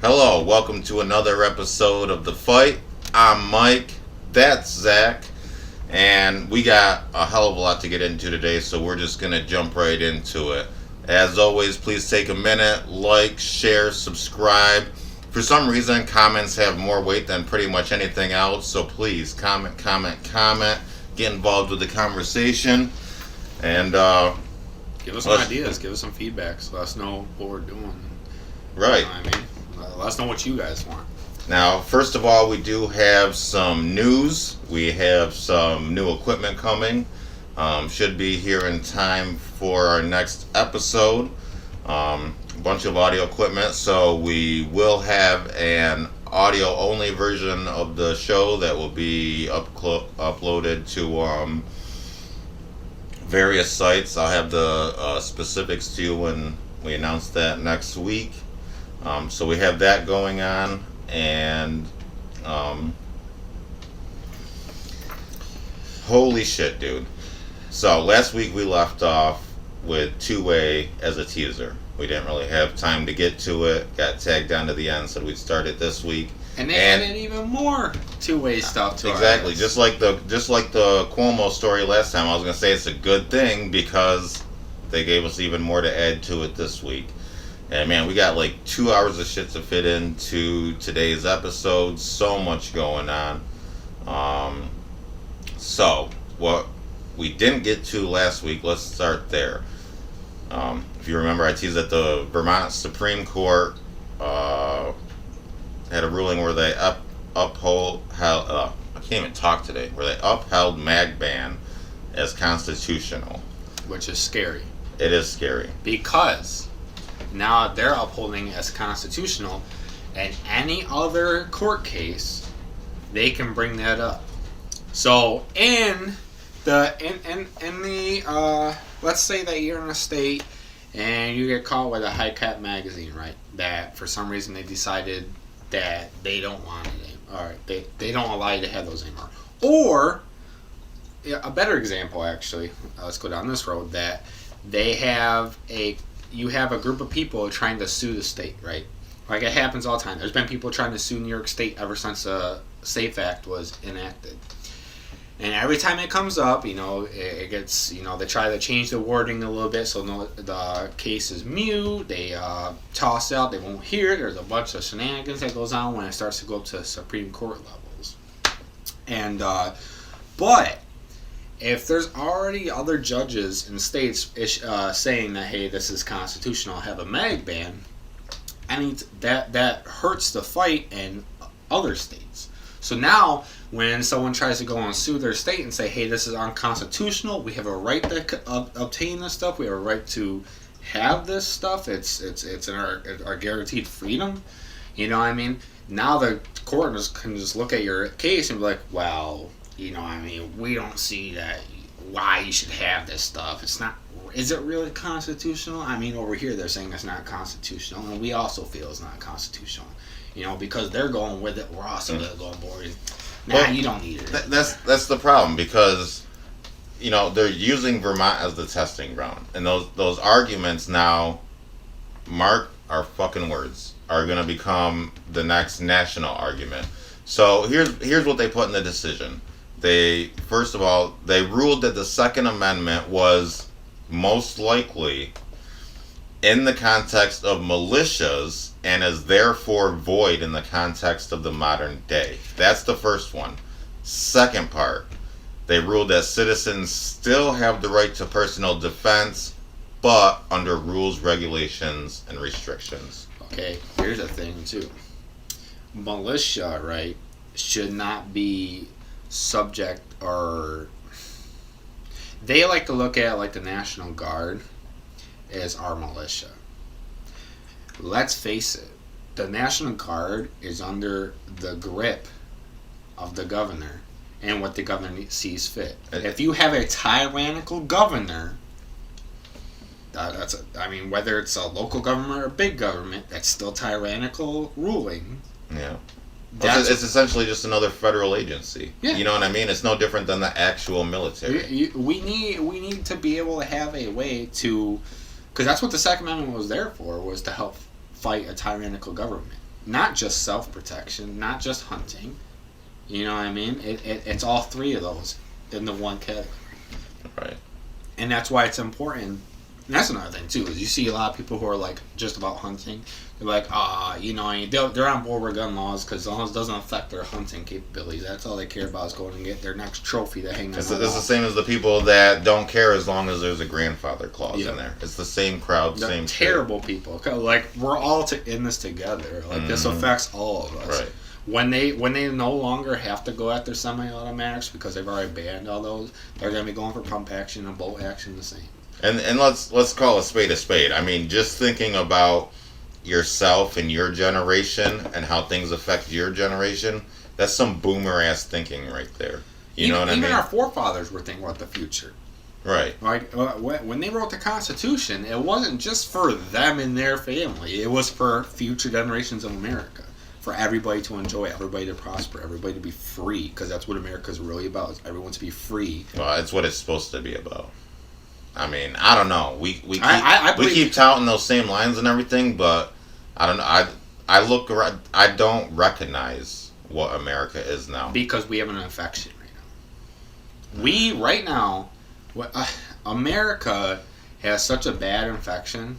Hello, welcome to another episode of The Fight. I'm Mike, that's Zach, and we got a hell of a lot to get into today, so we're just going to jump right into it. As always, please take a minute, like, share, subscribe. For some reason, comments have more weight than pretty much anything else, so please comment, get involved with the conversation, and give us some ideas, give us some feedback, so let us know what we're doing. Right. You know what I mean? Let us know what you guys want. Now, first of all, we do have some news. We have some new equipment coming. Should be here in time for our next episode. A bunch of audio equipment. So we will have an audio-only version of the show that will be uploaded to various sites. I'll have the specifics to you when we announce that next week. So we have that going on, and holy shit, dude. So last week we left off with two-way as a teaser. We didn't really have time to get to it, got tagged down to the end, said we'd start it this week. And they added even more two-way stuff to it. Exactly, just like the Cuomo story last time. I was going to say it's a good thing because they gave us even more to add to it this week. And man, we got like 2 hours of shit to fit into today's episode. So much going on. So what we didn't get to last week, let's start there. If you remember, I teased that the Vermont Supreme Court had a ruling where they upheld. I can't even talk today. Where they upheld mag ban as constitutional, which is scary. It is scary because now they're upholding as constitutional, and any other court case, they can bring that up. So in the let's say that you're in a state and you get caught with a high cap magazine, right? That for some reason they decided that they don't want it, or they don't allow you to have those anymore. Or a better example, actually, let's go down this road, that you have a group of people trying to sue the state, right? Like it happens all the time. There's been people trying to sue New York State ever since the SAFE Act was enacted. And every time it comes up, it gets, they try to change the wording a little bit so the case is mute. They toss out, they won't hear it. There's a bunch of shenanigans that goes on when it starts to go up to Supreme Court levels. And, but if there's already other judges in states saying that, hey, this is constitutional, have a mag ban, and that hurts the fight in other states. So now, when someone tries to go and sue their state and say, hey, this is unconstitutional, we have a right to obtain this stuff, we have a right to have this stuff, it's in our guaranteed freedom, you know what I mean? Now the court can just look at your case and be like, well, we don't see that why you should have this stuff. It's not. Is it really constitutional? Over here they're saying it's not constitutional, and we also feel it's not constitutional. Because they're going with it, we're also going board. You don't need it. That's the problem, because they're using Vermont as the testing ground, and those arguments now, mark our fucking words, are going to become the next national argument. So here's what they put in the decision. First of all, they ruled that the Second Amendment was most likely in the context of militias and is therefore void in the context of the modern day. That's the first one. Second part, they ruled that citizens still have the right to personal defense, but under rules, regulations, and restrictions. Okay, here's the thing, too. Militia, right, should not be subject, or they like to look at like the National Guard as our militia. Let's face it, the National Guard is under the grip of the governor and what the governor sees fit. If you have a tyrannical governor, whether it's a local government or a big government, that's still tyrannical ruling. Yeah. It's essentially just another federal agency. Yeah. You know what I mean? It's no different than the actual military. We need to be able to have a way to, because that's what the Second Amendment was there for, was to help fight a tyrannical government. not just self-protection, not just hunting. You know what I mean? It's all three of those in the one category. Right. And that's why it's important. And that's another thing too, is you see a lot of people who are like just about hunting. They're like, they're on board with gun laws because as long as it doesn't affect their hunting capabilities, that's all they care about is going and get their next trophy to hang on. It's the same as the people that don't care as long as there's a grandfather clause in there. It's the same crowd, the same terrible shit. People. Like we're all in this together. Like this affects all of us. Right. When they no longer have to go after semi-automatics because they've already banned all those, they're going to be going for pump action and bolt action the same. And let's call a spade a spade. I mean, just thinking about yourself and your generation and how things affect your generation, that's some boomer ass thinking right there. You know what I mean? Even our forefathers were thinking about the future. Right. Like when they wrote the Constitution, it wasn't just for them and their family. It was for future generations of America. For everybody to enjoy, everybody to prosper, everybody to be free, because that's what America's really about, is everyone to be free. Well, it's what it's supposed to be about. I mean, I don't know. We keep touting those same lines and everything, but I don't know. I look around, I don't recognize what America is now. Because we have an infection right now. America has such a bad infection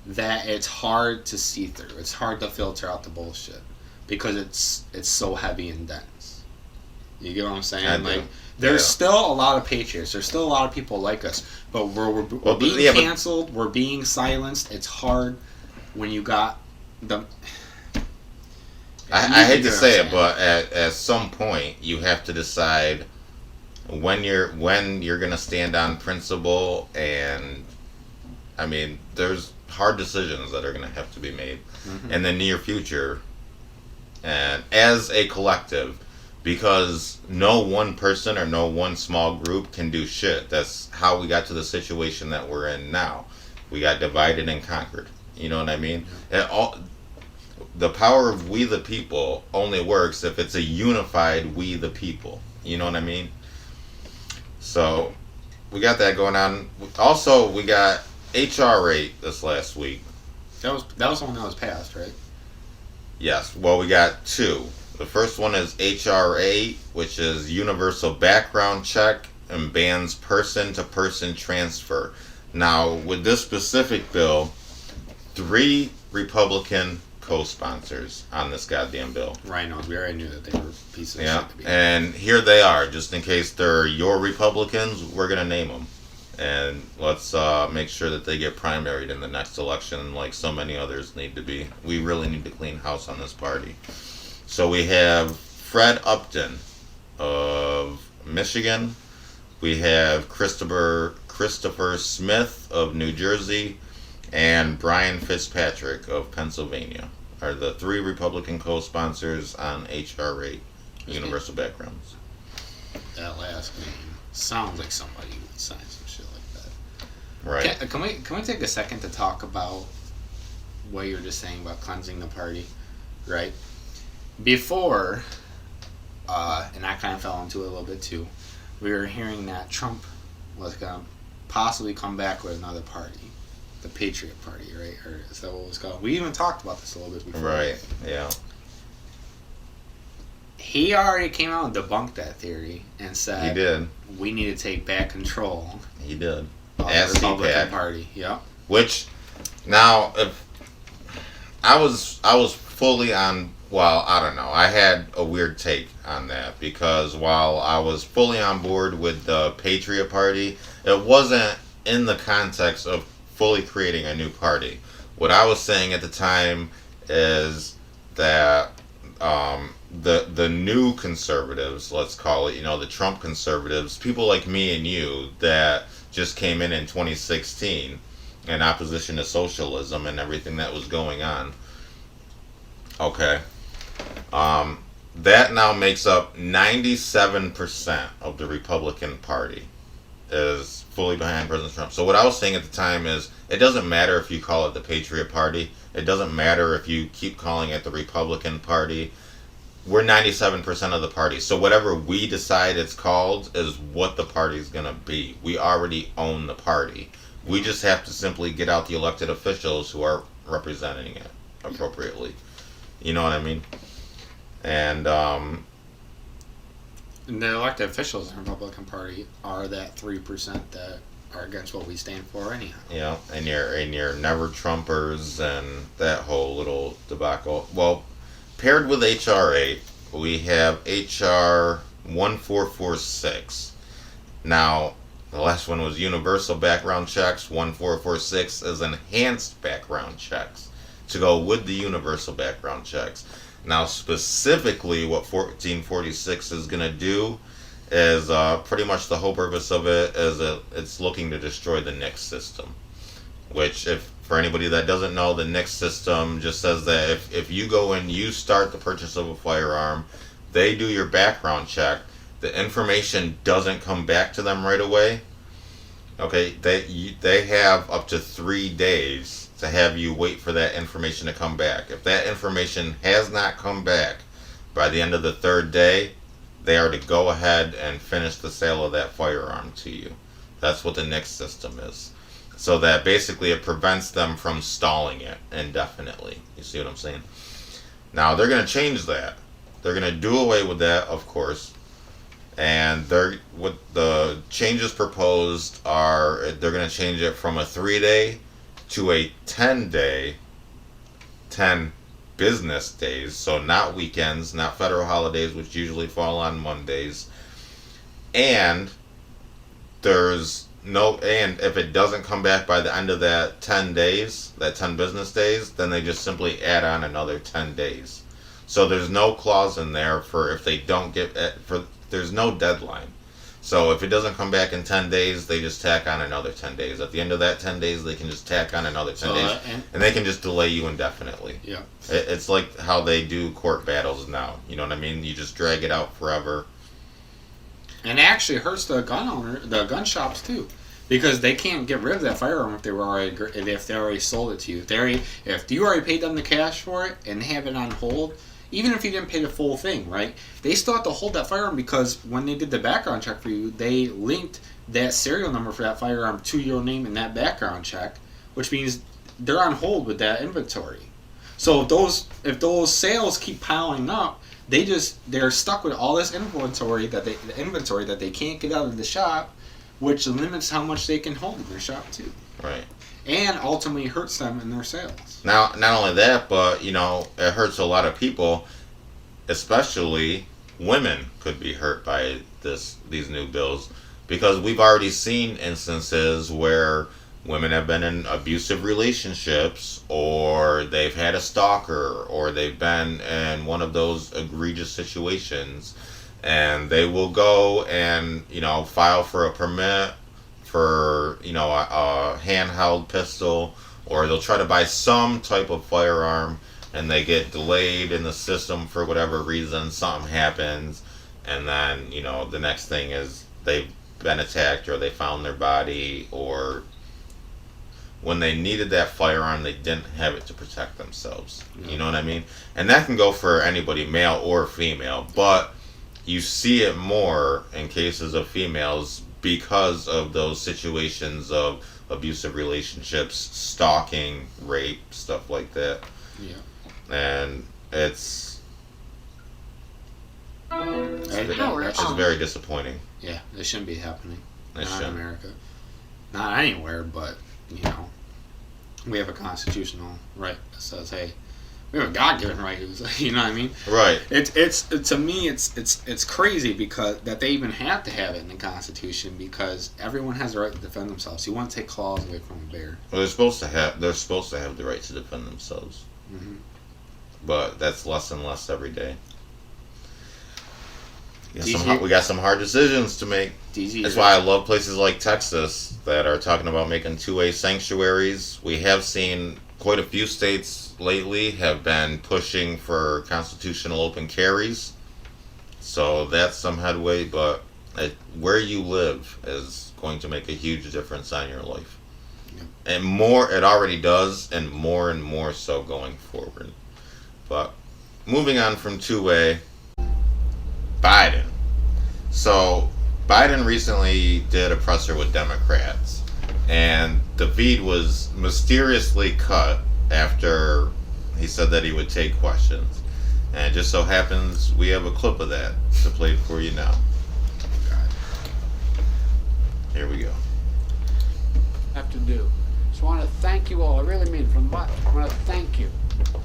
that it's hard to see through. It's hard to filter out the bullshit because it's so heavy and dense. You get what I'm saying? Like there's still a lot of patriots. There's still a lot of people like us, but we're being canceled. We're being silenced. It's hard when you got the. I hate to say it, but at some point you have to decide when you're gonna stand on principle, and I mean there's hard decisions that are going to have to be made in the near future, and as a collective, because no one person or no one small group can do shit. That's how we got to the situation that we're in now. We got divided and conquered. You know what I mean? The power of we the people only works if it's a unified we the people. You know what I mean? So we got that going on. Also, we got HR 8 this last week. That was the one that was passed, right? Yes. Well, we got two. The first one is HR 8, which is universal background check and bans person-to-person transfer. Now, with this specific bill, 3 Republican co-sponsors on this goddamn bill. Rhinos. We already knew that they were pieces of shit to be. And here they are. Just in case they're your Republicans, we're going to name them. And let's make sure that they get primaried in the next election like so many others need to be. We really need to clean house on this party. So we have Fred Upton of Michigan. We have Christopher Smith of New Jersey. And Brian Fitzpatrick of Pennsylvania are the 3 Republican co-sponsors on H.R. 8, Universal Backgrounds. That last name sounds like somebody would sign some shit like that. Right. Can we take a second to talk about what you were just saying about cleansing the party, right? Before, and I kind of fell into it a little bit too, we were hearing that Trump was going to possibly come back with another party. The Patriot Party, right? Or is that what it was called? We even talked about this a little bit before. Right, yeah. He already came out and debunked that theory and said he did. We need to take back control. He did. Of the Republican Party. Yeah. Which now, if I was fully on. Well, I don't know. I had a weird take on that because while I was fully on board with the Patriot Party, it wasn't in the context of fully creating a new party. What I was saying at the time is that the new conservatives, let's call it, the Trump conservatives, people like me and you that just came in 2016 in opposition to socialism and everything that was going on. Okay. That now makes up 97% of the Republican Party is fully behind President Trump. So what I was saying at the time is it doesn't matter if you call it the Patriot Party. It doesn't matter if you keep calling it the Republican Party. We're 97% of the party. So whatever we decide it's called is what the party's going to be. We already own the party. We just have to simply get out the elected officials who are representing it appropriately. You know what I mean? And And the elected officials in the Republican Party are that 3% that are against what we stand for anyhow. and your never Trumpers and that whole little debacle. Well, paired with HR 8, we have HR 1446. Now, the last one was universal background checks. 1446 is enhanced background checks to go with the universal background checks. Now, specifically, what 1446 is going to do is pretty much the whole purpose of it is it's looking to destroy the NICS system. Which, if for anybody that doesn't know, the NICS system just says that if you go and you start the purchase of a firearm, they do your background check. The information doesn't come back to them right away. Okay, they have up to 3 days to have you wait for that information to come back. If that information has not come back by the end of the 3rd day, they are to go ahead and finish the sale of that firearm to you. That's what the NICS system is. So that basically it prevents them from stalling it indefinitely. You see what I'm saying? Now they're going to change that. They're going to do away with that, of course. And what the changes proposed are they're going to change it from a 3-day to a 10-day, 10 business days. So not weekends, not federal holidays, which usually fall on Mondays. And and if it doesn't come back by the end of that 10 days, that 10 business days, then they just simply add on another 10 days. So there's no clause in there for if they don't there's no deadline. So if it doesn't come back in 10 days, they just tack on another 10 days. At the end of that 10 days, they can just tack on another 10 days. And they can just delay you indefinitely. Yeah. It's like how they do court battles now. You know what I mean? You just drag it out forever. And it actually hurts the gun shops too. Because they can't get rid of that firearm if they already sold it to you. If you already paid them the cash for it and have it on hold, even if you didn't pay the full thing, right? They still have to hold that firearm because when they did the background check for you, they linked that serial number for that firearm to your name in that background check, which means they're on hold with that inventory. So if those sales keep piling up, they're stuck with all this inventory that they can't get out of the shop, which limits how much they can hold in their shop too. Right. And ultimately hurts them in their sales. Now, not only that, but it hurts a lot of people, especially women could be hurt by these new bills, because we've already seen instances where women have been in abusive relationships, or they've had a stalker, or they've been in one of those egregious situations, and they will go and file for a permit for a handheld pistol, or they'll try to buy some type of firearm, and they get delayed in the system for whatever reason. Something happens, and then the next thing is they've been attacked, or they found their body, or when they needed that firearm, they didn't have it to protect themselves. Yeah. You know what I mean? And that can go for anybody, male or female, but you see it more in cases of females because of those situations of abusive relationships, stalking, rape, stuff like that. Yeah. And it's very disappointing. Yeah, it shouldn't be happening. Not in America. Not anywhere, but, we have a constitutional right that says, hey, we have a God-given right. You know what I mean? Right. It's to me, it's crazy because that they even have to have it in the Constitution, because everyone has the right to defend themselves. You want to take claws away from a bear. Well, they're supposed to have the right to defend themselves. Mm-hmm. But that's less and less every day. We got some hard decisions to make. That's why I love places like Texas that are talking about making 2A sanctuaries. We have seen quite a few states lately have been pushing for constitutional open carries. So that's some headway, but where you live is going to make a huge difference on your life. Yeah. And it already does, and more so going forward. But moving on from 2A, Biden. So Biden recently did a presser with Democrats, and the feed was mysteriously cut after he said that he would take questions. And it just so happens we have a clip of that to play for you now. God. Here we go. Have to do. So I want to thank you all. I really mean from the bottom. I want to thank you.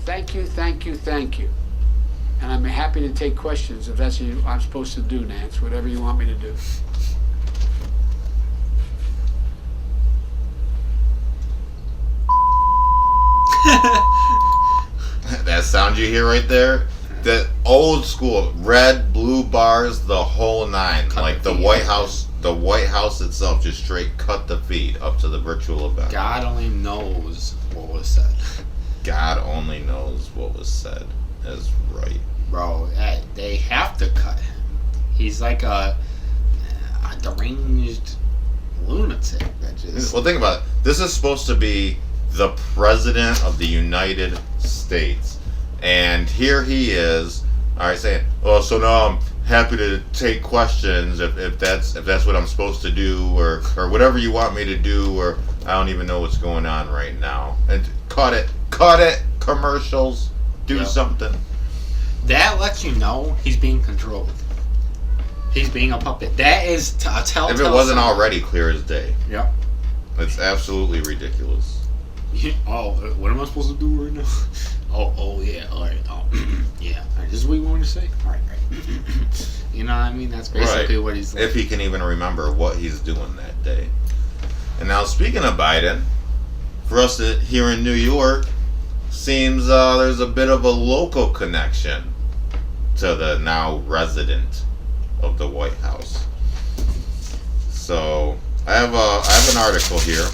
Thank you, thank you, thank you. And I'm happy to take questions if that's what I'm supposed to do, Nance, whatever you want me to do. That sound you hear right there? That old school red, blue bars, the whole nine. Cut like the the feed. White House itself just straight cut the feed up to the virtual event. God only knows what was said. God only knows what was said. Is right. Bro, they have to cut him. He's like a deranged lunatic that just... Well, think about it. This is supposed to be the President of the United States. And here he is, all right, saying, "Oh, so now I'm happy to take questions if that's what I'm supposed to do, or whatever you want me to do, or I don't even know what's going on right now." And cut it, commercials, do Yep. something. That lets you know he's being controlled. He's being a puppet. That is a telltale If it wasn't sign. already clear as day, Yep. it's absolutely ridiculous. Oh, what am I supposed to do right now? Oh, yeah, all right. Oh, yeah. All right, this is what you wanted to say? All right. You know what I mean? That's basically what he's like. If he can even remember what he's doing that day. And now, speaking of Biden, for us here in New York, seems there's a bit of a local connection to the now resident of the White House. So I have an article here,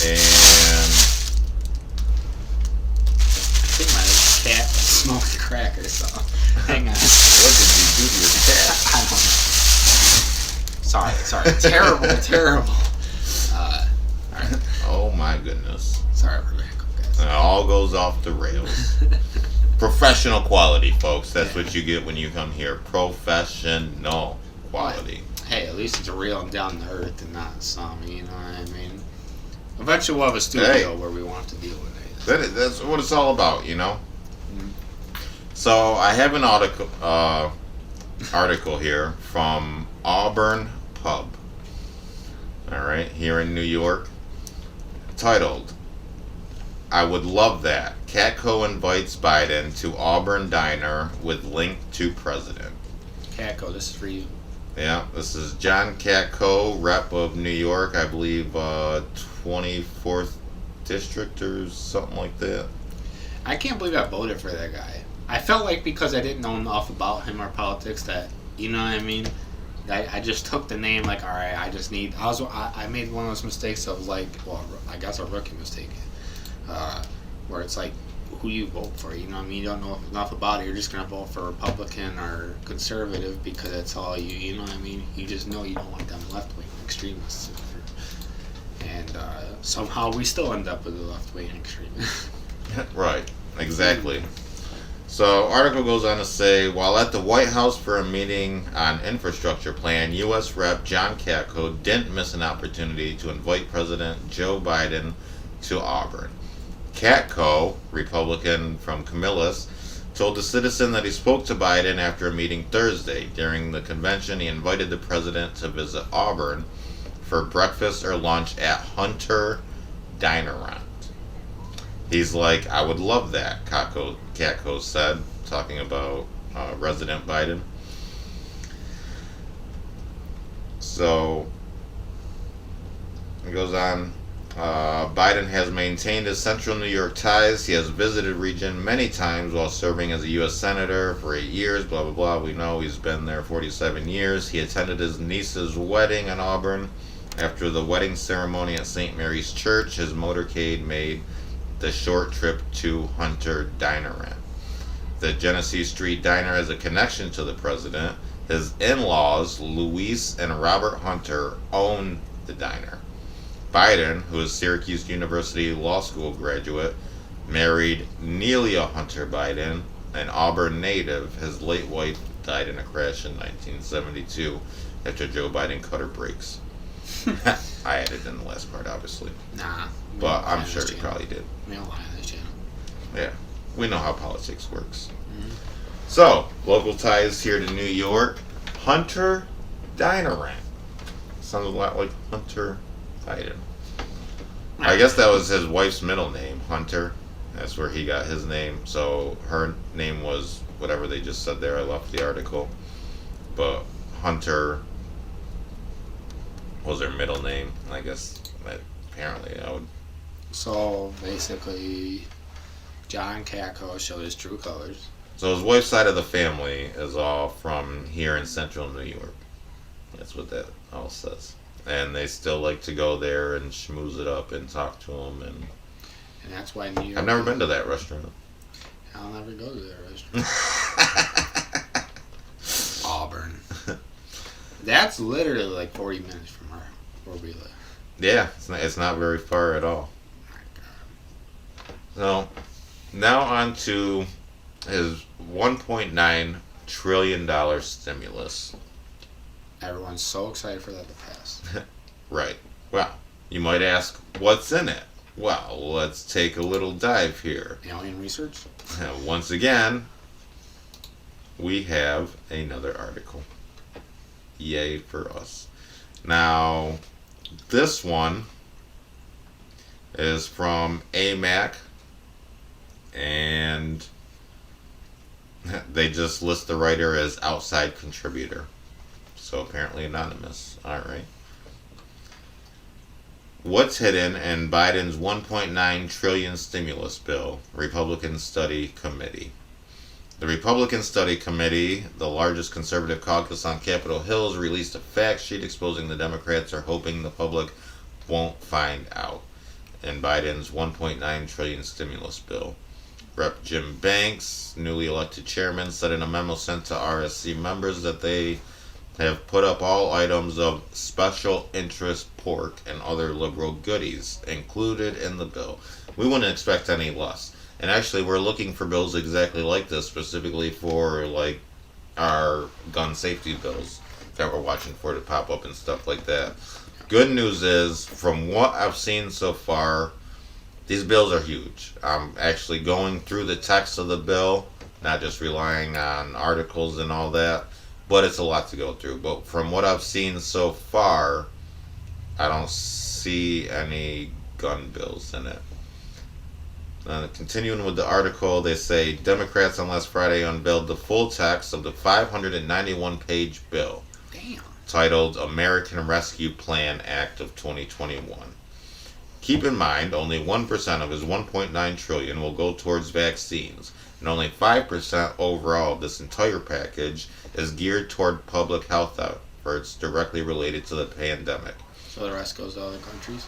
and I think my cat smoked crack or something. Hang on. what did you do to your cat? I don't know. Sorry. Terrible. Alright. Oh my goodness! Sorry for that, guys. It all goes off the rails. Professional quality, folks. That's what you get when you come here. Professional quality. Hey, at least it's real and down to earth and not some, you know what I mean? Eventually we'll have a studio where we won't have to deal with it. That's what it's all about, you know. So I have an article here from Auburn Pub. All right, here in New York, titled, "I would love that. Catco invites Biden to Auburn Diner with link to president." Catco, this is for you. Yeah, this is John Catco, rep of New York, I believe 24th district or something like that. I can't believe I voted for that guy. I felt like because I didn't know enough about him or politics that, you know what I mean? I just took the name like, all right, I made one of those mistakes of like, well, I guess a rookie mistake, where it's like, who you vote for, you know what I mean? You don't know enough about it, you're just going to vote for Republican or conservative because that's all you know what I mean? You just know you don't want them left-wing extremists. And somehow we still end up with a left-wing extremist. Right, exactly. So, article goes on to say, while at the White House for a meeting on infrastructure plan, U.S. Rep. John Catco didn't miss an opportunity to invite President Joe Biden to Auburn. Catco, Republican from Camillus, told the Citizen that he spoke to Biden after a meeting Thursday. During the convention, he invited the president to visit Auburn for breakfast or lunch at Hunter Dinerant. He's like, "I would love that," Catco said, talking about President Biden. So, it goes on. Biden has maintained his central New York ties. He has visited region many times while serving as a U.S. Senator for 8 years, blah, blah, blah. We know he's been there 47 years. He attended his niece's wedding in Auburn. After the wedding ceremony at St. Mary's Church, his motorcade made the short trip to Hunter Dinerant. The Genesee Street Diner has a connection to the president. His in-laws, Louise and Robert Hunter, own the diner. Biden, who is Syracuse University Law School graduate, married Nelia Hunter Biden, an Auburn native. His late wife died in a crash in 1972 after Joe Biden cut her brakes. I added in the last part, obviously. Nah. But I'm sure he probably did. We don't lie on this channel. Yeah. We know how politics works. Mm-hmm. So, local ties here to New York. Hunter Dynarant. Sounds a lot like Hunter Biden. I guess that was his wife's middle name, Hunter. That's where he got his name. So her name was whatever they just said there. I left the article. But Hunter was her middle name. I guess apparently I would. So basically, John Cacko showed his true colors. So his wife's side of the family is all from here in central New York. That's what that all says. And they still like to go there and schmooze it up and talk to him. And that's why New York... I've never been to that restaurant. I'll never go to that restaurant. Auburn. That's literally like 40 minutes from where we live. Yeah, it's not very far at all. My God. So, now on to his $1.9 trillion stimulus. Everyone's so excited for that to pass. Right. Well, you might ask, what's in it? Well, let's take a little dive here. Alien research? Once again, we have another article. Yay for us. Now, this one is from AMAC, and they just list the writer as outside contributor. So apparently anonymous. Alright. What's hidden in Biden's $1.9 trillion stimulus bill? Republican Study Committee. The Republican Study Committee, the largest conservative caucus on Capitol Hill, has released a fact sheet exposing the Democrats are hoping the public won't find out in Biden's $1.9 trillion stimulus bill. Rep. Jim Banks, newly elected chairman, said in a memo sent to RSC members that they have put up all items of special interest pork and other liberal goodies included in the bill. We wouldn't expect any less. And actually, we're looking for bills exactly like this, specifically for like our gun safety bills that we're watching for to pop up and stuff like that. Good news is, from what I've seen so far, these bills are huge. I'm actually going through the text of the bill, not just relying on articles and all that. But it's a lot to go through. But from what I've seen so far, I don't see any gun bills in it. Continuing with the article, they say Democrats on last Friday unveiled the full text of the 591-page bill. Damn. Titled American Rescue Plan Act of 2021. Keep in mind, only 1% of his $1.9 trillion will go towards vaccines, and only 5% overall of this entire package is geared toward public health efforts directly related to the pandemic. So the rest goes to other countries?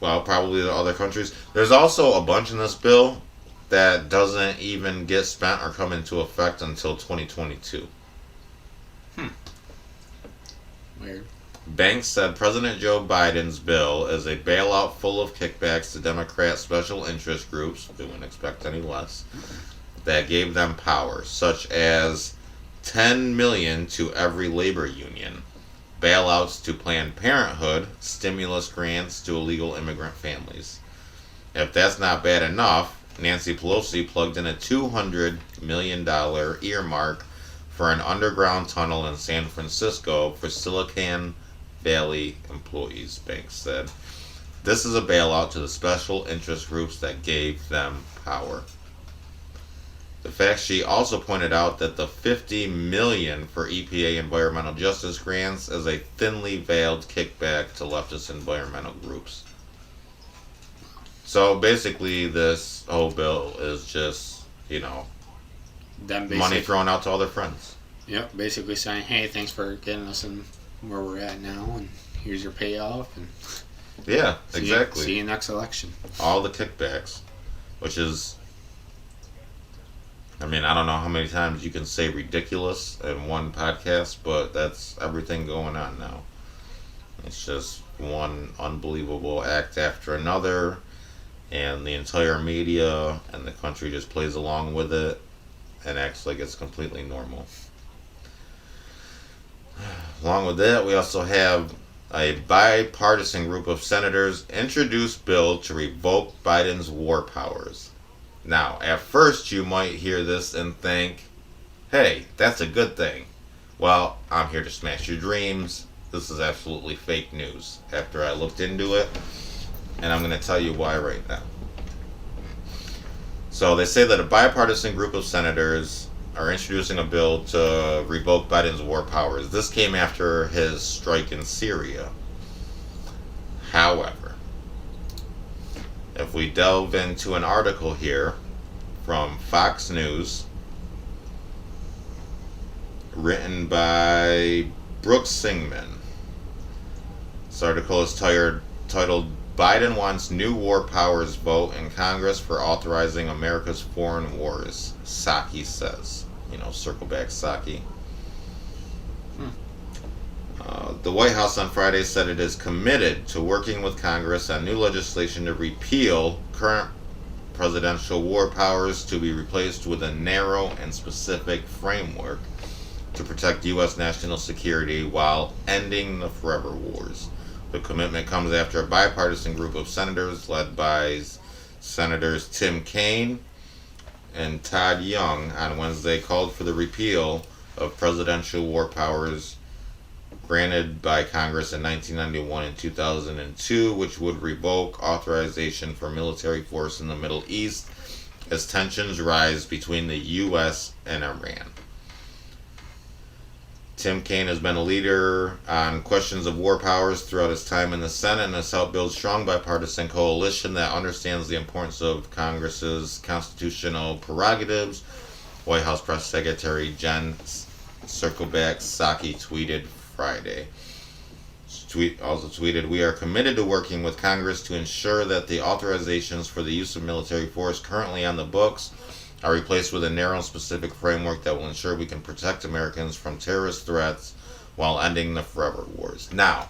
Well, probably to other countries. There's also a bunch in this bill that doesn't even get spent or come into effect until 2022. Weird. Banks said President Joe Biden's bill is a bailout full of kickbacks to Democrat special interest groups, we wouldn't expect any less, that gave them power, such as $10 million to every labor union, bailouts to Planned Parenthood, stimulus grants to illegal immigrant families. If that's not bad enough, Nancy Pelosi plugged in a $200 million earmark for an underground tunnel in San Francisco for Silicon Valley employees, Banks said. This is a bailout to the special interest groups that gave them power. The fact sheet also pointed out that the $50 million for EPA environmental justice grants is a thinly veiled kickback to leftist environmental groups. So basically, this whole bill is just, money thrown out to all their friends. Yep, basically saying, hey, thanks for getting us in where we're at now, and here's your payoff. And yeah, exactly. See you next election. All the kickbacks, which is, I don't know how many times you can say ridiculous in one podcast, but that's everything going on now. It's just one unbelievable act after another, and the entire media and the country just plays along with it and acts like it's completely normal. Along with that, we also have a bipartisan group of senators introduced bill to revoke Biden's war powers. Now, at first you might hear this and think, hey, that's a good thing. Well, I'm here to smash your dreams. This is absolutely fake news. After I looked into it, and I'm going to tell you why right now. So they say that a bipartisan group of senators are introducing a bill to revoke Biden's war powers. This came after his strike in Syria. However, if we delve into an article here from Fox News, written by Brooks Singman. This article is titled Biden Wants New War Powers Vote in Congress for Authorizing America's Foreign Wars, Psaki says. Circle back Psaki. The White House on Friday said it is committed to working with Congress on new legislation to repeal current presidential war powers to be replaced with a narrow and specific framework to protect U.S. national security while ending the forever wars. The commitment comes after a bipartisan group of senators led by Senators Tim Kaine and Todd Young on Wednesday called for the repeal of presidential war powers granted by Congress in 1991 and 2002, which would revoke authorization for military force in the Middle East as tensions rise between the U.S. and Iran. Tim Kaine has been a leader on questions of war powers throughout his time in the Senate and has helped build a strong bipartisan coalition that understands the importance of Congress's constitutional prerogatives. White House Press Secretary Jen Psaki tweeted Friday. Also tweeted, "We are committed to working with Congress to ensure that the authorizations for the use of military force currently on the books are replaced with a narrow and specific framework that will ensure we can protect Americans from terrorist threats while ending the forever wars." Now,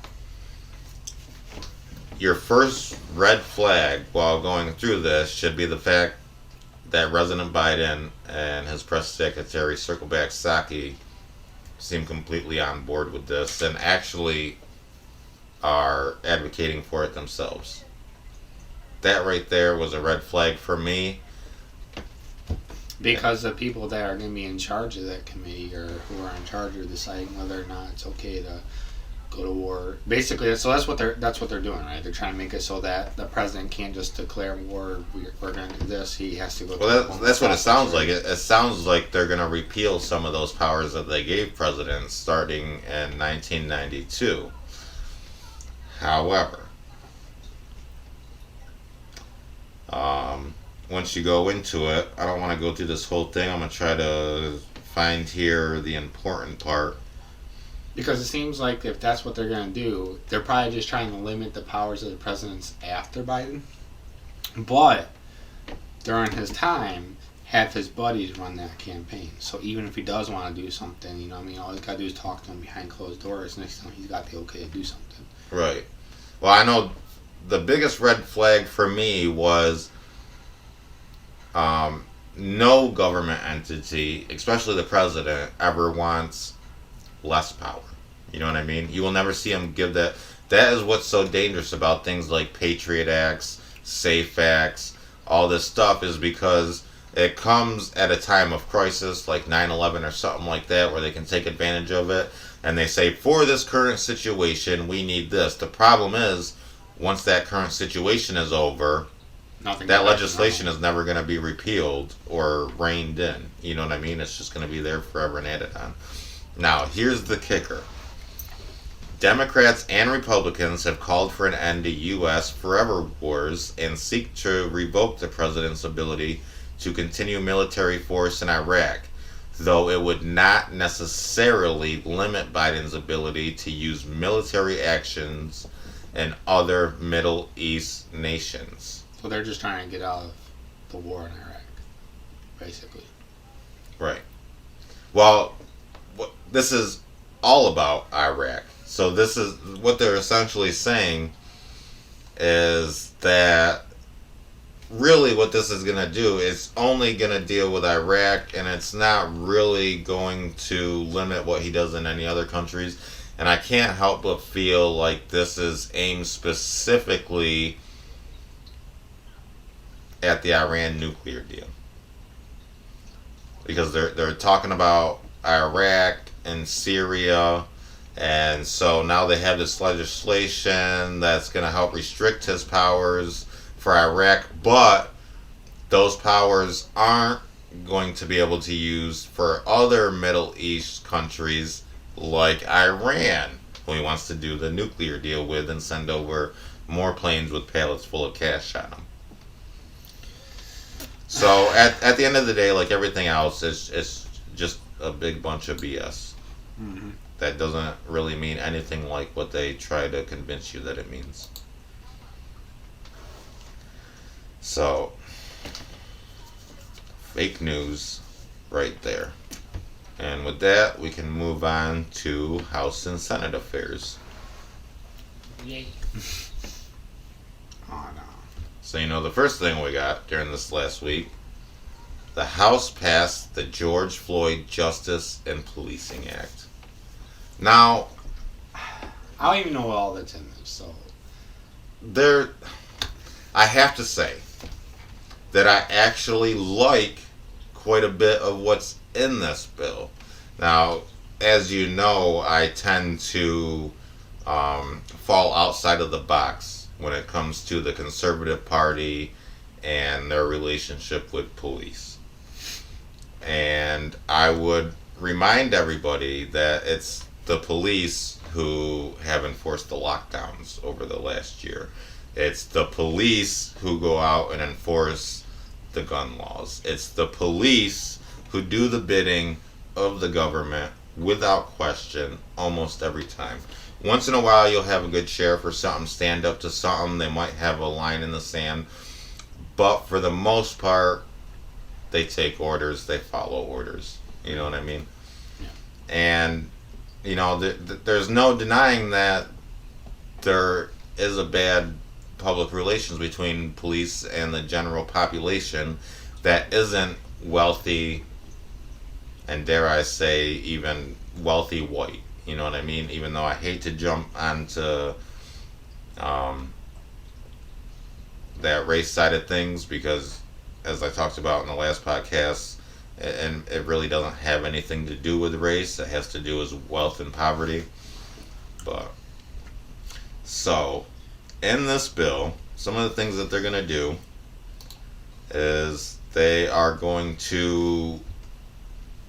your first red flag while going through this should be the fact that President Biden and his press secretary, Circleback Psaki, seem completely on board with this and actually are advocating for it themselves. That right there was a red flag for me. Because the people that are going to be in charge of that committee or who are in charge are deciding whether or not it's okay to go to war. Basically, so that's what they're doing, right? They're trying to make it so that the president can't just declare war. We're going to do this. He has to go. Well, that's what it sounds like. It sounds like they're going to repeal some of those powers that they gave presidents starting in 1992. However, once you go into it, I don't want to go through this whole thing. I'm going to try to find here the important part. Because it seems like if that's what they're going to do, they're probably just trying to limit the powers of the presidents after Biden. But during his time, have his buddies run that campaign. So even if he does want to do something, all he's got to do is talk to him behind closed doors. Next time he's got the okay to do something. Right. Well, I know the biggest red flag for me was no government entity, especially the president, ever wants less power. You know what I mean? You will never see him give that. That is what's so dangerous about things like Patriot Acts, SAFE Acts, all this stuff, is because it comes at a time of crisis like 9/11 or something like that where they can take advantage of it and they say, for this current situation, we need this. The problem is, once that current situation is over, that legislation is never going to be repealed or reined in. You know what I mean? It's just going to be there forever and added on. Now, here's the kicker. Democrats and Republicans have called for an end to U.S. forever wars and seek to revoke the president's ability to continue military force in Iraq, though it would not necessarily limit Biden's ability to use military actions in other Middle East nations. So they're just trying to get out of the war in Iraq, basically. Right. Well, this is all about Iraq. So this is what they're essentially saying is that really what this is going to do is only going to deal with Iraq, and it's not really going to limit what he does in any other countries. And I can't help but feel like this is aimed specifically at the Iran nuclear deal. Because they're talking about Iraq and Syria, and so now they have this legislation that's going to help restrict his powers for Iraq, but those powers aren't going to be able to use for other Middle East countries like Iran, who he wants to do the nuclear deal with and send over more planes with pallets full of cash on them. So at the end of the day, like everything else, it's just a big bunch of BS. Mm-hmm. That doesn't really mean anything like what they try to convince you that it means. So, fake news right there. And with that, we can move on to House and Senate affairs. Yay. Oh, no. So, the first thing we got during this last week, the House passed the George Floyd Justice and Policing Act. Now, I don't even know what all that's in this, so. I have to say that I actually like quite a bit of what's in this bill. Now, as you know, I tend to fall outside of the box when it comes to the Conservative Party and their relationship with police. And I would remind everybody that it's the police who have enforced the lockdowns over the last year. It's the police who go out and enforce the gun laws. It's the police who do the bidding of the government without question almost every time. Once in a while you'll have a good sheriff or something stand up to something. They might have a line in the sand. But for the most part, they take orders, they follow orders. You know what I mean? Yeah. And, there's no denying that there is a bad public relations between police and the general population that isn't wealthy and, dare I say, even wealthy white. You know what I mean? Even though I hate to jump onto that race side of things, because as I talked about in the last podcast, and it really doesn't have anything to do with race. It has to do with wealth and poverty. But so in this bill, some of the things that they're going to do is they are going to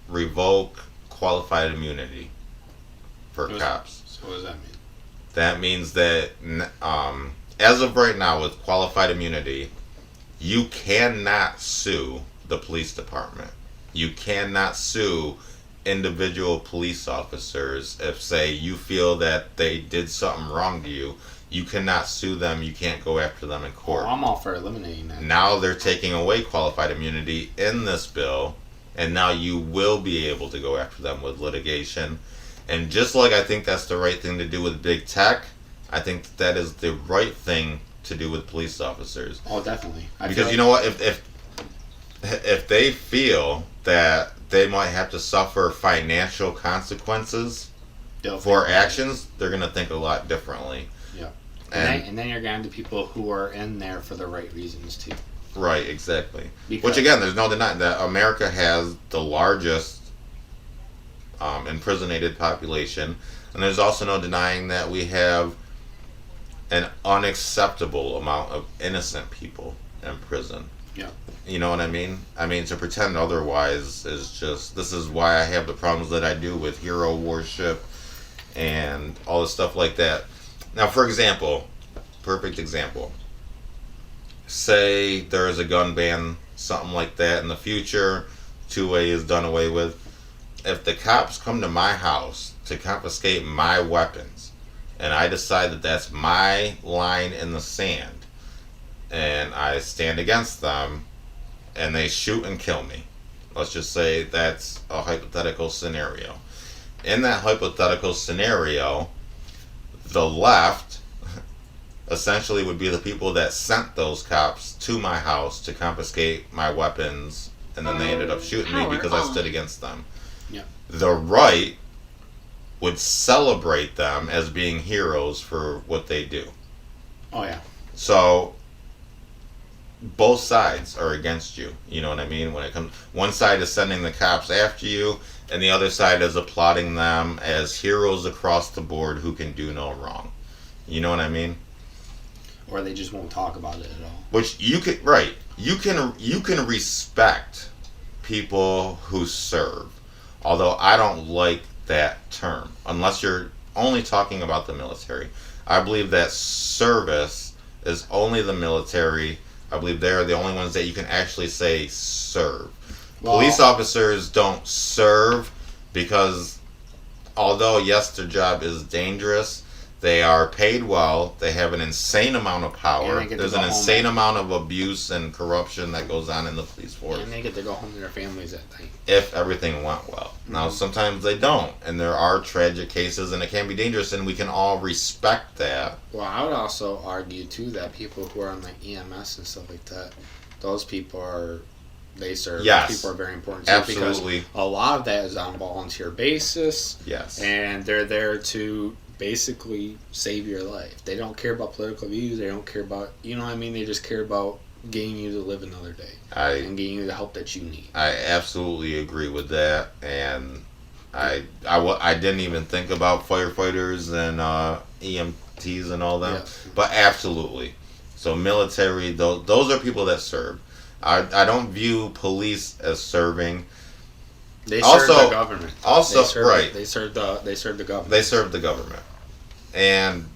revoke qualified immunity for cops. So what does that mean? That means that as of right now, with qualified immunity, you cannot sue the police department. You cannot sue individual police officers if, say, you feel that they did something wrong to you. You cannot sue them. You can't go after them in court. Oh, I'm all for eliminating that. Now they're taking away qualified immunity in this bill, and now you will be able to go after them with litigation. And just like I think that's the right thing to do with big tech, I think that is the right thing to do with police officers. Oh, definitely. Because you know what? If they feel that they might have to suffer financial consequences for actions, they're going to think a lot differently. Yeah. And then you're going to people who are in there for the right reasons, too. Right, exactly. Which, again, there's no denying that America has the largest imprisonated population. And there's also no denying that we have an unacceptable amount of innocent people in prison. Yeah. You know what I mean? I mean, to pretend otherwise is just... This is why I have the problems that I do with hero worship and all the stuff like that. Now, for example, perfect example. Say there is a gun ban, something like that in the future. Two-way is done away with. If the cops come to my house to confiscate my weapons, and I decide that that's my line in the sand, and I stand against them, and they shoot and kill me. Let's just say that's a hypothetical scenario. In that hypothetical scenario, the left essentially would be the people that sent those cops to my house to confiscate my weapons, and then they ended up shooting me because I stood against them. Yeah. The right would celebrate them as being heroes for what they do. Oh yeah. So both sides are against you. You know what I mean? When it comes, one side is sending the cops after you, and the other side is applauding them as heroes across the board who can do no wrong. You know what I mean? Or they just won't talk about it at all. Which you can, right? You can respect people who serve, although I don't like that term unless you're only talking about the military. I believe that service is only the military. I believe they're the only ones that you can actually say serve. Well, Police officers don't serve because, although yes, their job is dangerous, they are paid well. They have an insane amount of power. And they get to There's go an home. insane amount of abuse and corruption that goes on in the police force. And they get to go home to their families at night. If everything went well. Now, sometimes they don't, and there are tragic cases, and it can be dangerous, and we can all respect that. Well, I would also argue too that people who are on like EMS and stuff like that, those people they serve. Yes. People are very important too, Absolutely. because a lot of that is on a volunteer basis. Yes. And they're there to basically save your life. They don't care about political views. They don't care about, you know what I mean? They just care about getting you to live another day and getting you the help that you need. I absolutely agree with that, and I didn't even think about firefighters and EMTs and all that, but absolutely. So military, those are people that serve. I don't view police as serving. They serve Also- the government. Also, They serve, right. They serve the government. They serve the government. And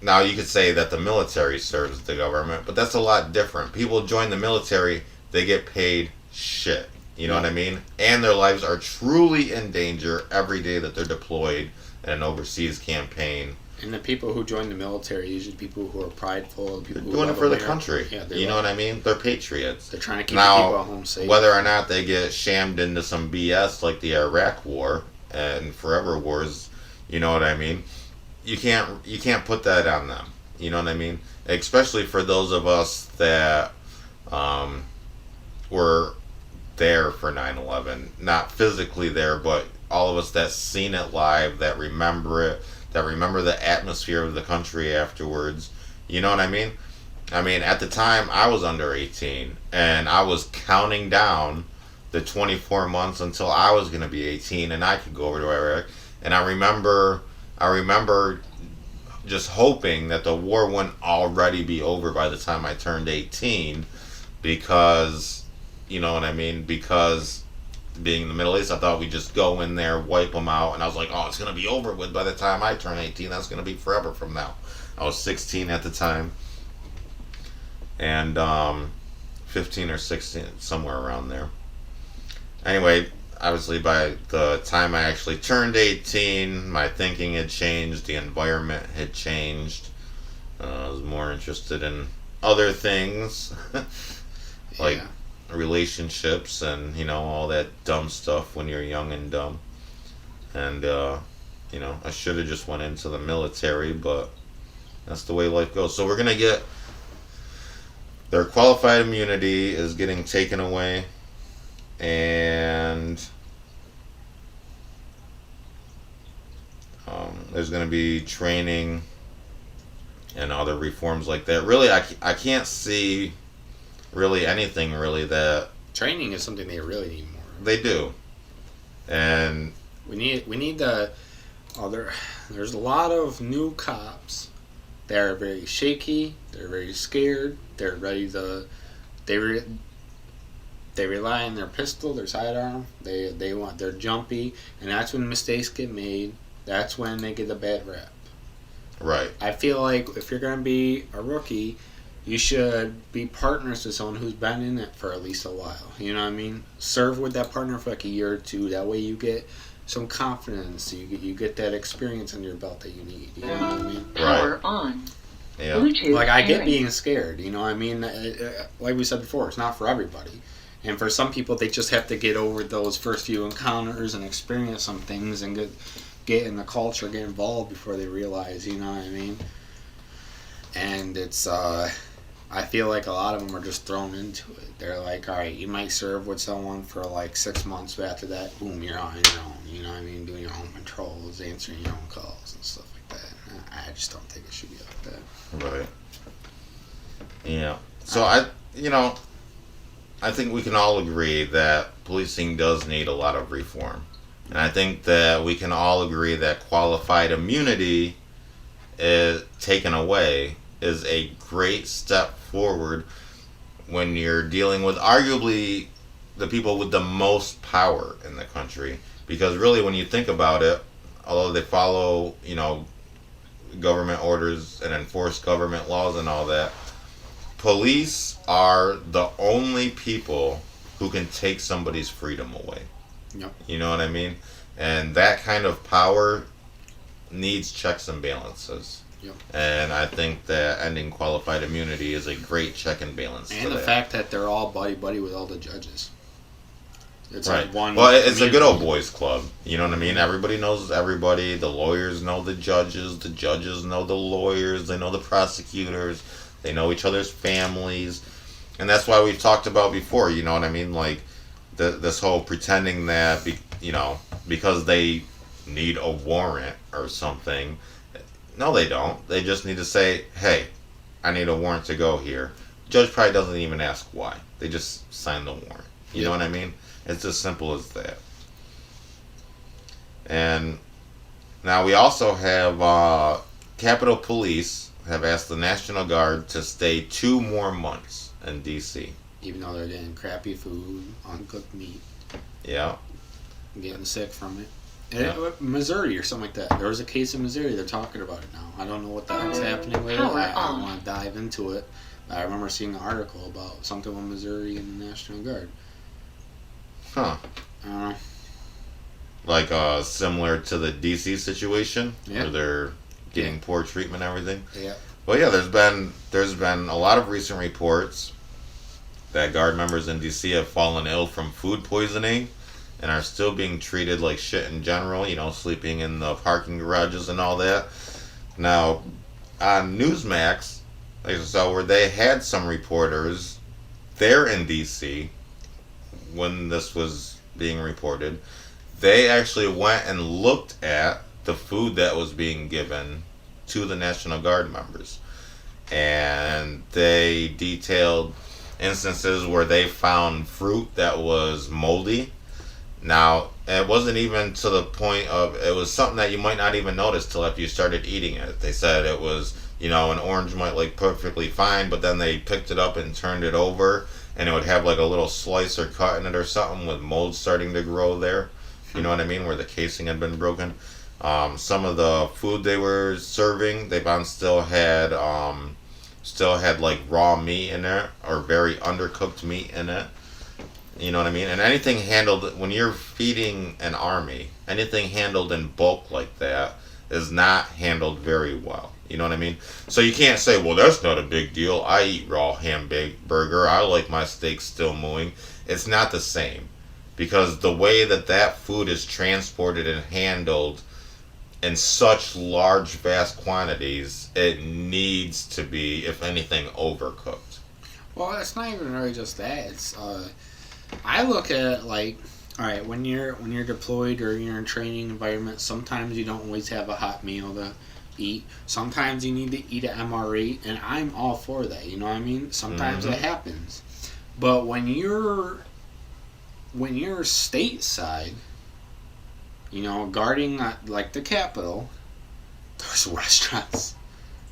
now you could say that the military serves the government, but that's a lot different. People join the military, they get paid shit. You know what I mean? And their lives are truly in danger every day that they're deployed in an overseas campaign. And the people who join the military, usually people who are prideful, people They're who doing it love for the America. country. Yeah, You know what I mean? They're patriots. They're trying to keep Now, the people at home safe. Whether or not they get shammed into some BS like the Iraq War and forever wars, you know what I mean? You can't put that on them. You know what I mean? Especially for those of us that were there for 9/11, not physically there, but all of us that seen it live, that remember it, that remember the atmosphere of the country afterwards. You know what I mean? I mean, at the time, I was under 18, and I was counting down the 24 months until I was going to be 18, and I could go over to Iraq. And I remember just hoping that the war wouldn't already be over by the time I turned 18, because, you know what I mean? Because being in the Middle East, I thought we'd just go in there, wipe them out, and I was like, oh, it's going to be over with by the time I turn 18. That's going to be forever from now. I was 16 at the time, and 15 or 16, somewhere around there. Anyway, obviously by the time I actually turned 18, my thinking had changed, the environment had changed. I was more interested in other things, like relationships and, you know, all that dumb stuff when you're young and dumb. And, you know, I should have just went into the military, but that's the way life goes. So we're going to get, their qualified immunity is getting taken away, and there's going to be training and other reforms like that. Really, I can't see really anything really that Training is something they really need more. they do. And We need the there's a lot of new cops that are very shaky, they're very scared, they're ready to they rely on their pistol, their sidearm, they're jumpy, and that's when mistakes get made. That's when they get a bad rap. right. I feel like if you're gonna be a rookie, you should be partners with someone who's been in it for at least a while. You know what I mean? Serve with that partner for like a year or two. That way you get some confidence. You get that experience under your belt that you need. You know what I mean? Power on. Yeah. Bluetooth Like, I get pairing. being scared. You know what I mean? Like we said before, it's not for everybody. And for some people, they just have to get over those first few encounters and experience some things and get in the culture, get involved before they realize, you know what I mean? And it's I feel like a lot of them are just thrown into it. They're like, all right, you might serve with someone for like 6 months, but after that, boom, you're on your own. You know what I mean? Doing your own patrols, answering your own calls and stuff like that. I just don't think it should be like that. Right. Yeah. So I think we can all agree that policing does need a lot of reform. And I think that we can all agree that qualified immunity is taken away is a great step forward when you're dealing with arguably the people with the most power in the country. Because really, when you think about it, although they follow, government orders and enforce government laws and all that, police are the only people who can take somebody's freedom away. Yep. You know what I mean? And that kind of power needs checks and balances. Yep. And I think that ending qualified immunity is a great check and balance. And the fact that they're all buddy with all the judges. It's right. like one. Well, it's a good old boys club. You know what I mean? Everybody knows everybody. The lawyers know the judges know the lawyers. They know the prosecutors. They know each other's families. And that's why we've talked about before, you know what I mean? Like, this whole pretending that, because they need a warrant or something. No, they don't. They just need to say, hey, I need a warrant to go here. Judge probably doesn't even ask why. They just sign the warrant. You know what I mean? It's as simple as that. And now we also have Capitol Police have asked the National Guard to stay 2 more months in D.C. Even though they're getting crappy food, uncooked meat. Yeah. Getting sick from it. Yeah. Missouri or something like that. There was a case in Missouri. They're talking about it now. I don't know what the heck's happening with it. I don't want to dive into it. I remember seeing an article about something with Missouri and the National Guard. Huh. I don't know. Like similar to the DC situation, where they're getting poor treatment and everything. Yeah. Well, yeah, there's been a lot of recent reports that Guard members in DC have fallen ill from food poisoning and are still being treated like shit in general, sleeping in the parking garages and all that. Now, on Newsmax, where they had some reporters there in DC when this was being reported, they actually went and looked at the food that was being given to the National Guard members. And they detailed instances where they found fruit that was moldy. Now, it wasn't even to the point of, it was something that you might not even notice till after you started eating it. They said it was, an orange might look perfectly fine, but then they picked it up and turned it over, and it would have like a little slice or cut in it or something with mold starting to grow there. You know what I mean? Where the casing had been broken. Some of the food they were serving, they found still had like raw meat in it or very undercooked meat in it. You know what I mean? And anything handled, when you're feeding an army, anything handled in bulk like that is not handled very well. You know what I mean? So you can't say, well, that's not a big deal. I eat raw hamburger. I like my steak still mooing. It's not the same. Because the way that food is transported and handled in such large, vast quantities, it needs to be, if anything, overcooked. Well, it's not even really just that. It's I look at it like, all right, when you're deployed or you're in a training environment, sometimes you don't always have a hot meal to eat. Sometimes you need to eat an MRE, and I'm all for that. You know what I mean? Sometimes it happens, but when you're stateside, guarding like the Capitol, those restaurants,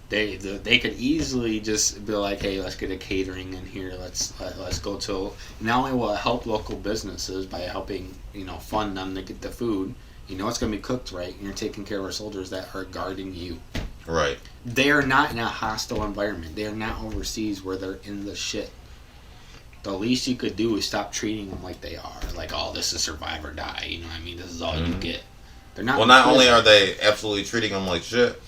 they could easily just be like, hey, let's get a catering in here. Let's go to, not only will it help local businesses by helping fund them to get the food. It's going to be cooked right, and you're taking care of our soldiers that are guarding you. Right. They are not in a hostile environment. They are not overseas where they're in the shit. The least you could do is stop treating them like they are. Like, oh, this is survive or die. You know what I mean? This is all you get. They're not. Well, not only are they absolutely treating them like shit,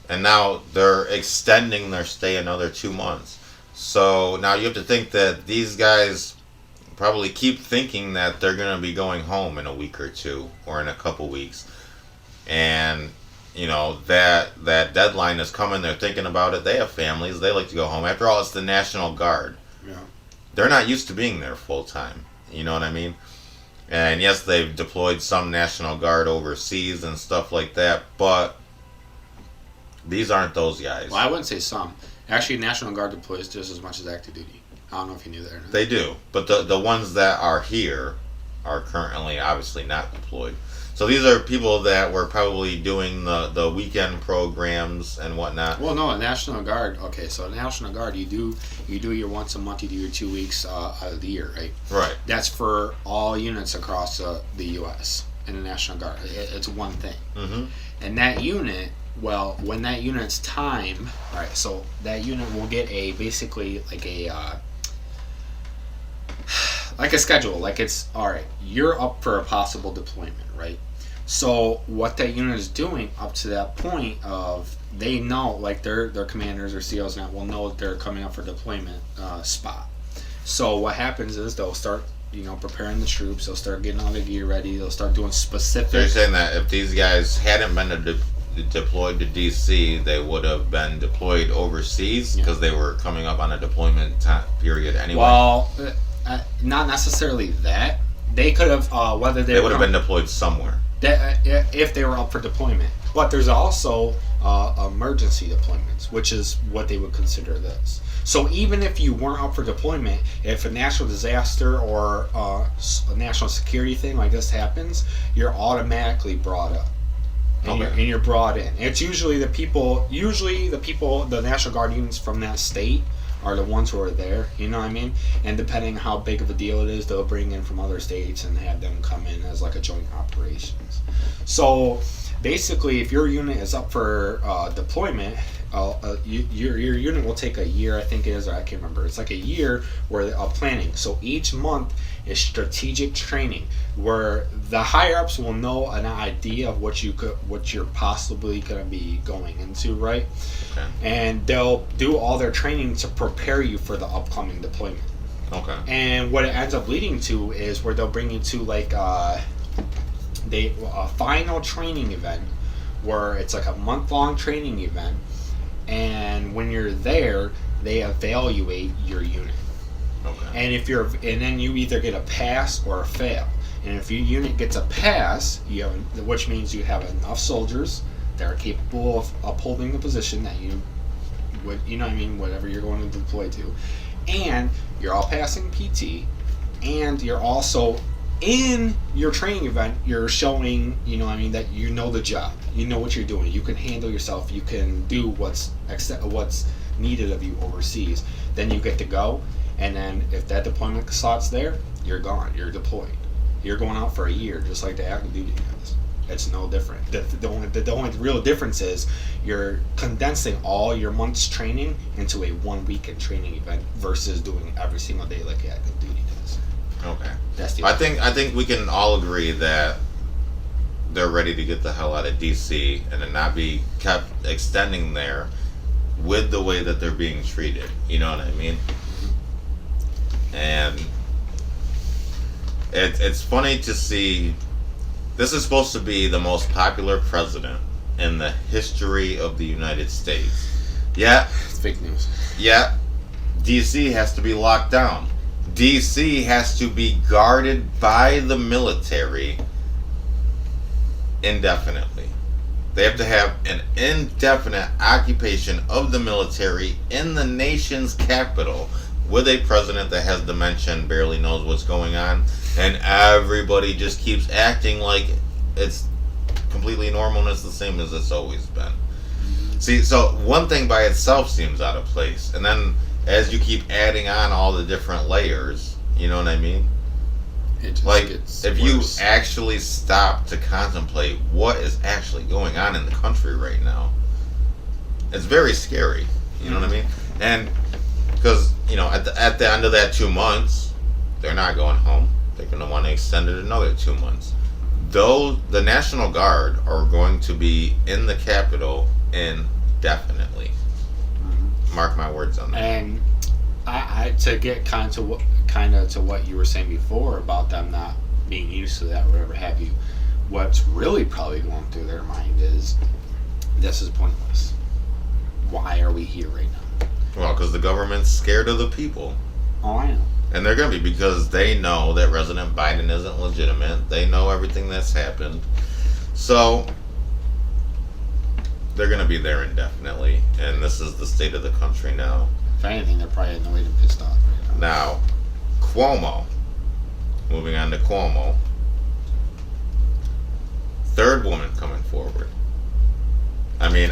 and now they're extending their stay another 2 months. So now you have to think that these guys probably keep thinking that they're going to be going home in a week or two or in a couple weeks. And, that deadline is coming. They're thinking about it. They have families. They like to go home. After all, it's the National Guard. Yeah. They're not used to being there full time. You know what I mean? And yes, they've deployed some National Guard overseas and stuff like that, but these aren't those guys. Well, I wouldn't say some. Actually, National Guard deploys just as much as active duty. I don't know if you knew that or not. They do, but the ones that are here are currently obviously not deployed. So these are people that were probably doing the weekend programs and whatnot. Well, no, National Guard. Okay, so National Guard, you do your once a month, you do your 2 weeks out of the year, right? Right. That's for all units across the U.S. in the National Guard. It's one thing. Mm-hmm. And that unit, well, when that unit's time, all right, so that unit will get basically like a schedule. Like it's, all right, you're up for a possible deployment, right? So what that unit is doing up to that point of, they know, like their commanders or COs now will know that they're coming up for deployment spot. So what happens is they'll start, preparing the troops. They'll start getting all the gear ready. They'll start doing specific. So you're saying that if these guys hadn't been deployed to DC, they would have been deployed overseas because they were coming up on a deployment period anyway? Well, not necessarily that. They could have, whether they would have been deployed somewhere. If they were up for deployment. But there's also emergency deployments, which is what they would consider this. So even if you weren't up for deployment, if a natural disaster or a national security thing like this happens, you're automatically brought up. And you're brought in. It's usually the National Guard units from that state are the ones who are there, you know what I mean? And depending on how big of a deal it is, they'll bring in from other states and have them come in as like a joint operations. So basically, if your unit is up for deployment, your unit will take a year, I think it is, or I can't remember. It's like a year of planning. So each month is strategic training, where the higher ups will know an idea of what you're possibly going to be going into, right? Okay. And they'll do all their training to prepare you for the upcoming deployment. Okay. And what it ends up leading to is where they'll bring you to like a final training event, where it's like a month-long training event, and when you're there, they evaluate your unit. Okay. And then you either get a pass or a fail. And if your unit gets a pass, which means you have enough soldiers that are capable of upholding the position that you would, whatever you're going to deploy to, and you're all passing PT, and you're also in your training event, you're showing, that you know the job, you know what you're doing, you can handle yourself, you can do what's needed of you overseas. Then you get to go, and then if that deployment slot's there, you're gone, you're deployed. You're going out for a year, just like the active duty guys. It's no different. The only real difference is you're condensing all your month's training into a 1 weekend training event versus doing every single day like the active duty does. Okay. That's the I think we can all agree that they're ready to get the hell out of DC and to not be kept extending there with the way that they're being treated. You know what I mean? And it's funny to see. This is supposed to be the most popular president in the history of the United States. Yeah. It's fake news. Yeah. DC has to be locked down. DC has to be guarded by the military indefinitely. They have to have an indefinite occupation of the military in the nation's capital with a president that has dementia and barely knows what's going on, and everybody just keeps acting like it's completely normal and it's the same as it's always been. See, so one thing by itself seems out of place, and then as you keep adding on all the different layers, you know what I mean? It just Like, gets if worse. you actually stop to contemplate what is actually going on in the country right now, it's very scary. You know what I mean? And because, at the end of that 2 months, they're not going home. They're going to want to extend it another 2 months. Though the National Guard are going to be in the Capitol indefinitely. Mark my words on that. And I to get kind of to what you were saying before about them not being used to that, whatever have you. What's really probably going through their mind is, this is pointless. Why are we here right now? Well, because the government's scared of the people. Oh, I know. And they're going to be, because they know that President Biden isn't legitimate. They know everything that's happened. So, they're going to be there indefinitely. And this is the state of the country now. If anything, they're probably annoyed and pissed off right now. Now, Cuomo. Moving on to Cuomo. Third woman coming forward. I mean,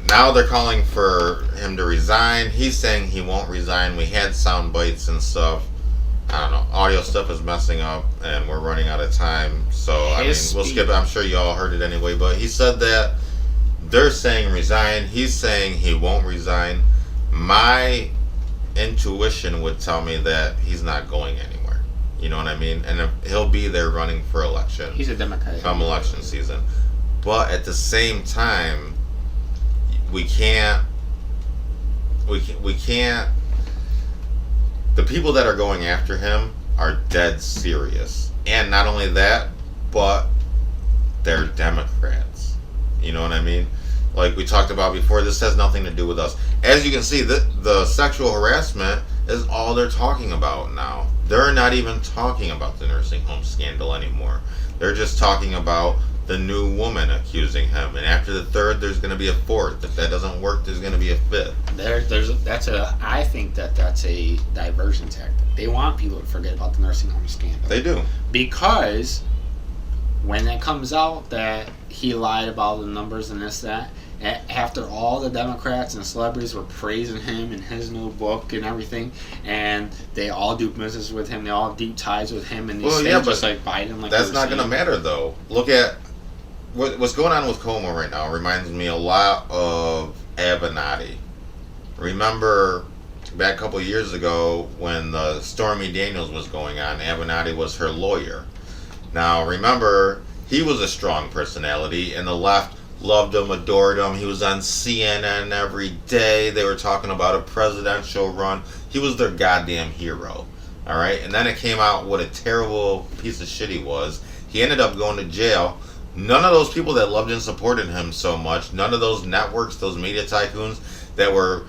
now they're calling for him to resign. He's saying he won't resign. We had sound bites and stuff. I don't know. Audio stuff is messing up, and we're running out of time. So, we'll skip it. I'm sure you all heard it anyway. But he said that they're saying resign. He's saying he won't resign. My intuition would tell me that he's not going anywhere. You know what I mean? And he'll be there running for election. He's a Democrat. Come election season. But at the same time, we can't. The people that are going after him are dead serious. And not only that, but they're Democrats. You know what I mean? Like we talked about before, this has nothing to do with us. As you can see, the sexual harassment is all they're talking about now. They're not even talking about the nursing home scandal anymore. They're just talking about the new woman accusing him. And after the third, there's going to be a fourth. If that doesn't work, there's going to be a fifth. I think that's a diversion tactic. They want people to forget about the nursing home scandal. They do. Because when it comes out that he lied about the numbers and this, that, after all the Democrats and celebrities were praising him and his new book and everything, and they all do business with him, they all have deep ties with him, and just like Biden. Like that's not going to matter, though. Look at what's going on with Cuomo right now. Reminds me a lot of Avenatti. Remember back a couple of years ago when the Stormy Daniels was going on, Avenatti was her lawyer. Now, remember, he was a strong personality, and the left loved him, adored him. He was on CNN every day. They were talking about a presidential run. He was their goddamn hero. All right? And then it came out what a terrible piece of shit he was. He ended up going to jail. None of those people that loved and supported him so much, none of those networks, those media tycoons that were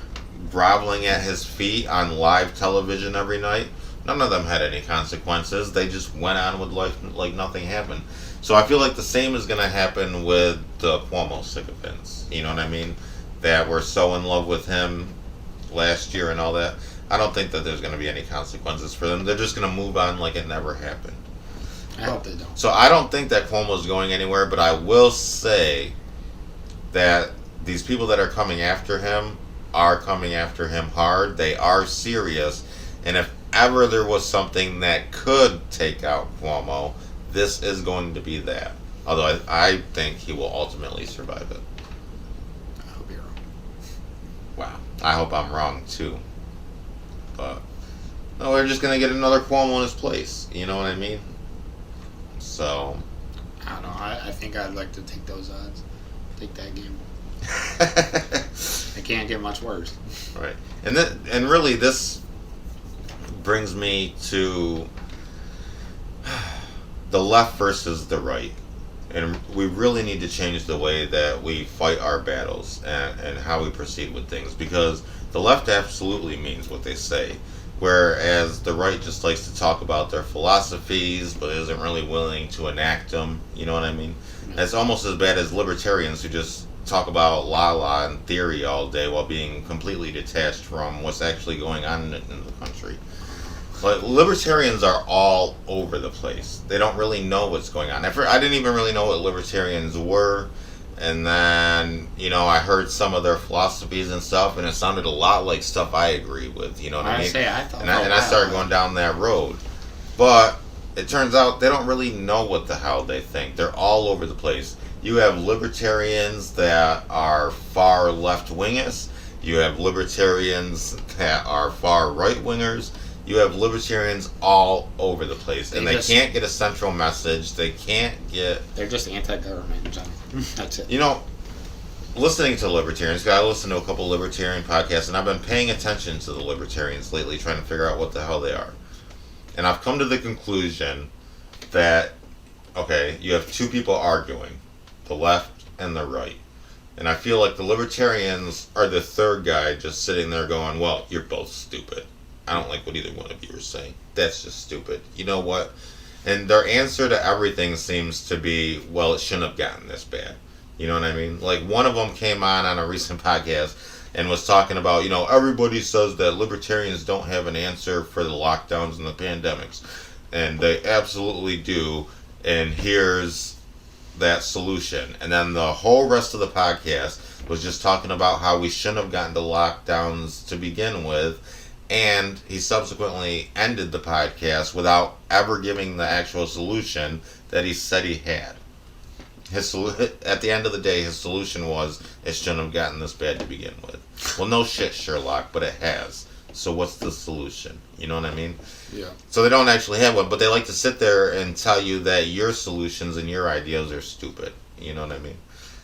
groveling at his feet on live television every night, none of them had any consequences. They just went on with life like nothing happened. So I feel like the same is going to happen with the Cuomo sycophants. You know what I mean? That were so in love with him last year and all that. I don't think that there's going to be any consequences for them. They're just going to move on like it never happened. I hope they don't. So I don't think that Cuomo's going anywhere, but I will say that these people that are coming after him are coming after him hard. They are serious. And if ever there was something that could take out Cuomo, this is going to be that. Although I think he will ultimately survive it. I hope you're wrong. Wow. I hope I'm wrong too. But no, we're just going to get another Cuomo in his place. You know what I mean? So I don't know. I think I'd like to take those odds. Take that gamble. It can't get much worse. Right. And really this brings me to the left versus the right. And we really need to change the way that we fight our battles and how we proceed with things, because the left absolutely means what they say, whereas the right just likes to talk about their philosophies but isn't really willing to enact them. You know what I mean? It's almost as bad as libertarians who just talk about la and theory all day while being completely detached from what's actually going on in the country. But libertarians are all over the place. They don't really know what's going on. I didn't even really know what libertarians were. And then, I heard some of their philosophies and stuff, and it sounded a lot like stuff I agree with. You know what I mean? And I started going down that road. But it turns out they don't really know what the hell they think. They're all over the place. You have libertarians that are far left-wingers. You have libertarians that are far right-wingers. You have libertarians all over the place, and they can't get a central message. They can't get... They're just anti-government in general. That's it. Listening to libertarians, I listen to a couple libertarian podcasts, and I've been paying attention to the libertarians lately, trying to figure out what the hell they are. And I've come to the conclusion that, okay, you have two people arguing, the left and the right. And I feel like the libertarians are the third guy just sitting there going, well, you're both stupid. I don't like what either one of you are saying. That's just stupid. You know what? And their answer to everything seems to be, well, it shouldn't have gotten this bad. You know what I mean? Like, one of them came on a recent podcast and was talking about, everybody says that libertarians don't have an answer for the lockdowns and the pandemics. And they absolutely do. And here's that solution. And then the whole rest of the podcast was just talking about how we shouldn't have gotten to lockdowns to begin with. And he subsequently ended the podcast without ever giving the actual solution that he said he had. At the end of the day, his solution was, it shouldn't have gotten this bad to begin with. Well, no shit, Sherlock, but it has. So what's the solution? You know what I mean? Yeah. So they don't actually have one, but they like to sit there and tell you that your solutions and your ideas are stupid. You know what I mean?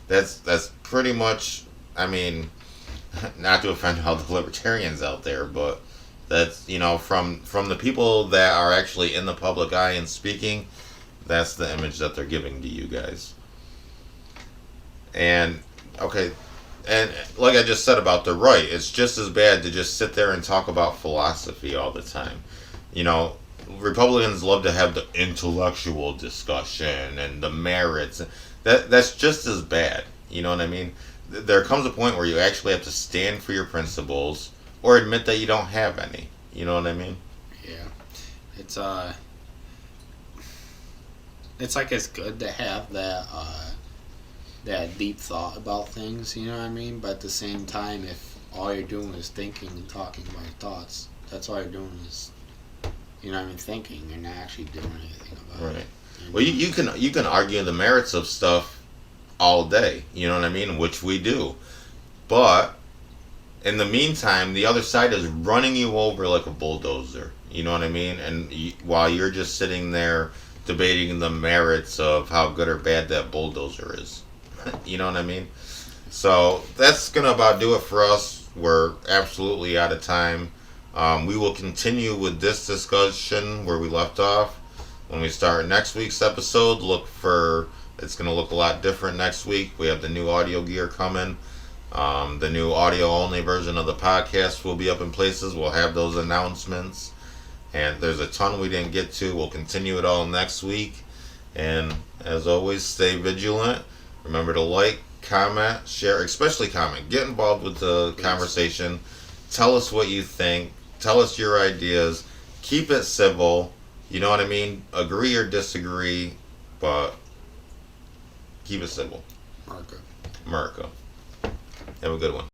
That's pretty much, not to offend all the libertarians out there, but that's, from the people that are actually in the public eye and speaking, that's the image that they're giving to you guys. And, okay, and like I just said about the right, it's just as bad to just sit there and talk about philosophy all the time. Republicans love to have the intellectual discussion and the merits. That's just as bad. You know what I mean? There comes a point where you actually have to stand for your principles or admit that you don't have any. You know what I mean? Yeah. It's like it's good to have that deep thought about things, you know what I mean? But at the same time, if all you're doing is thinking and talking about your thoughts, that's all you're doing is, thinking. You're not actually doing anything about it. Right. Well, you can argue the merits of stuff all day, you know what I mean? Which we do. But in the meantime, the other side is running you over like a bulldozer, you know what I mean? And while you're just sitting there debating the merits of how good or bad that bulldozer is. You know what I mean? So that's going to about do it for us. We're absolutely out of time. We will continue with this discussion where we left off. When we start next week's episode, it's going to look a lot different next week. We have the new audio gear coming. The new audio-only version of the podcast will be up in places. We'll have those announcements. And there's a ton we didn't get to. We'll continue it all next week. And as always, stay vigilant. Remember to like, comment, share, especially comment. Get involved with the conversation. Tell us what you think. Tell us your ideas. Keep it civil. You know what I mean? Agree or disagree, but keep it civil. America. Have a good one.